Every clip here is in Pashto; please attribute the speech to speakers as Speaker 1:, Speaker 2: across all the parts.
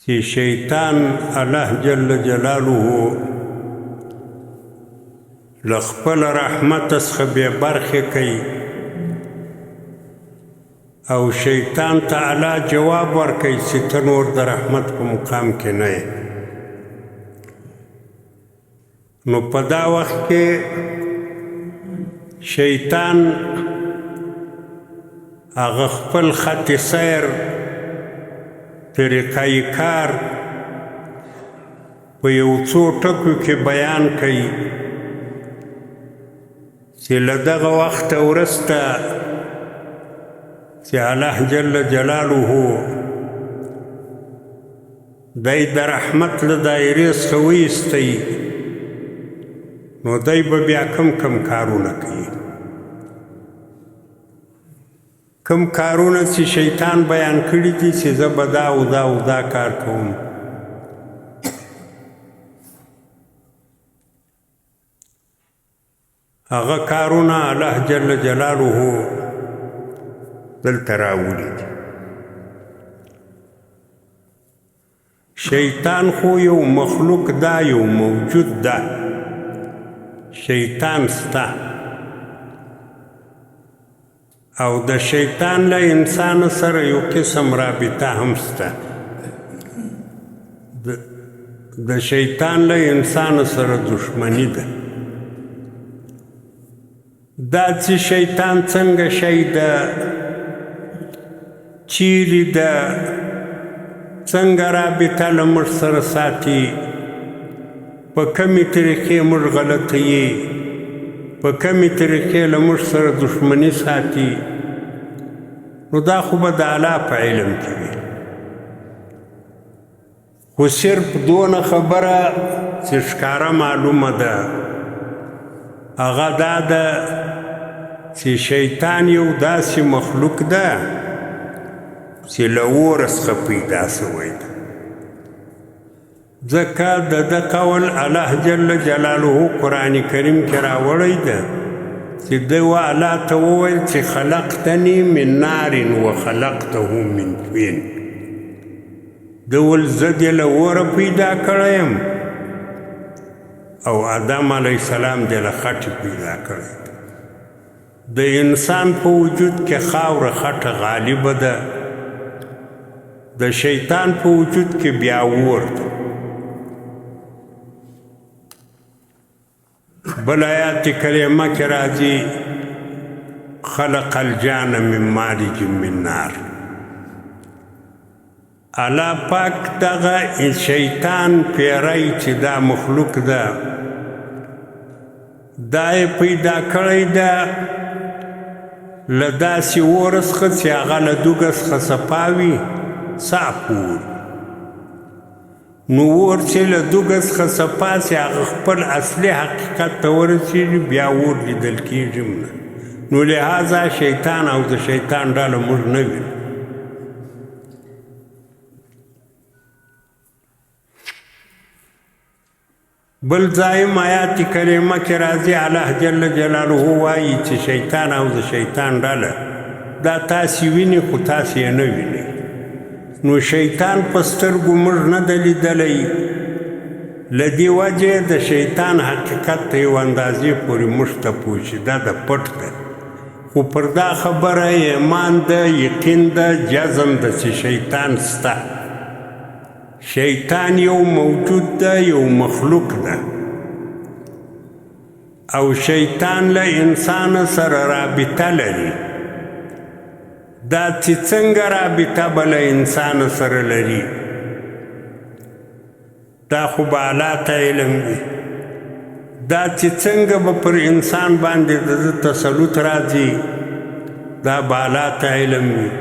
Speaker 1: چې شیطان الله جل جلاله له خپل رحمت څخه بې برخې کوي او شیطان ته الله جواب ورکوي چې ته نور د رحمت په مقام کې نه یې. نو په دا وخت کې شیطان هغه خپل خط سیر طریقه کار په یو څو ټکو کې بیان کوي چې له دغه وخته وروسته چې الله جل جلاله دی د رحمت له دایرې څخه وایستی نو دی به بیا کم کارونه کوي. کم کارونه چې شیطان بیان کړي دي چې زه به دا او دا او دا کار کوم، هغه کارونه الله جل جلاله دلته راوړي دي. شیطان خو یو مخلوق دا، یو موجود ده، شیطان سته او د شیطان له انسان سره یو قسم رابطه هم شته. د شیطان له انسان سره دشمنی ده. دا چې شیطان څنګه شی ده، چیرې ده، څنګه رابطه له موږ سره ساتي، په کمې طریقې موږ غلطه یې، په کمې طریقې له موږ سره دشمني ساتي، نو دا خو به د الله په علم کې وي. خو صرف دونه خبره چې ښکاره معلومه ده هغه دا ده چې شیطان یو داسې مخلوق ده چې له اوره څخه پیدا سوی ده. ځکه د ده قول الله جل جلاله قرآن کریم کې راوړی ده چې ده الله ته وویل چې خلقتني من نار وخلقته من طین. ده ویل زه دې له اوره پیدا کړی یم او آدم علیه السلام دې له خټې پیدا کړی. د انسان په وجود کې خاوره خټه غالبه ده، د شیطان په وجود کې بیا اور ده. بل آیات کریمه کې راځي خلق الجان من مارج من نار. الله پاک دغه شیطان پیری چې دا مخلوق ده دا یې پیدا کړی ده له داسې اور څخه چې هغه له دوږه څخه صفا وي، صاف اور. نو اور چې له دوږه څخه صفا سي هغه خپل اصلي حقیقت ته ورسېږي بیا اور لیدل کېږي نه. نو لهذا شیطان او د شیطان ډله موږ نه وینو. بل ځایم آیات کریمه کې راځي الله جل جلاله وایي چې شیطان او د شیطان ډله دا تاسې ویني خو تاسې یې نه وینئ. نو شیطان په سترګو موږ نه ده لیدلی، له دې وجې د شیطان حقیقت ته یو اندازې پورې موږ ته پوه شي دا د پټ ده. خو پر دا خبره ایمان ده، یقین ده، جزم ده چې شیطان سته. شیطان یو موجود ده، یو مخلوق ده او شیطان له انسان سره رابطه لري. دا چې څنګه رابطه به له انسان سره لري دا خو به الله ته علم وي. دا چې څنګه به پر انسان باندې د تسلط راځي دا به الله ته علم وي.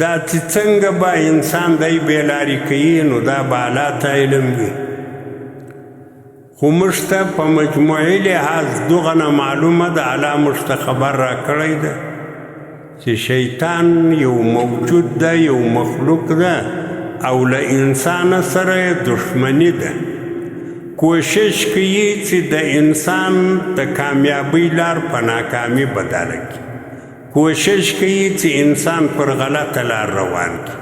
Speaker 1: دا چې څنګه به انسان دی بېلارې کوي نو دا به الله ته علم وي. خو موږ ته په مجموعي لحاظ دغه نه معلومه ده، الله موږ ته خبر را کړی ده چې شیطان یو موجود ده، یو مخلوق ده او له انسان سره دشمنی ده. کوشش کوي چې د انسان د کامیابی لار په ناکامي بدله کړي، کوشش کوي چې انسان پر غلطه لار روان کړي.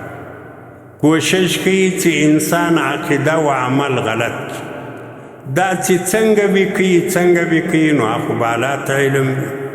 Speaker 1: کوشش کوي چې انسان عقیده و عمل غلط کړي دا چې څنګه به کوي نو خو به الله ته علم وي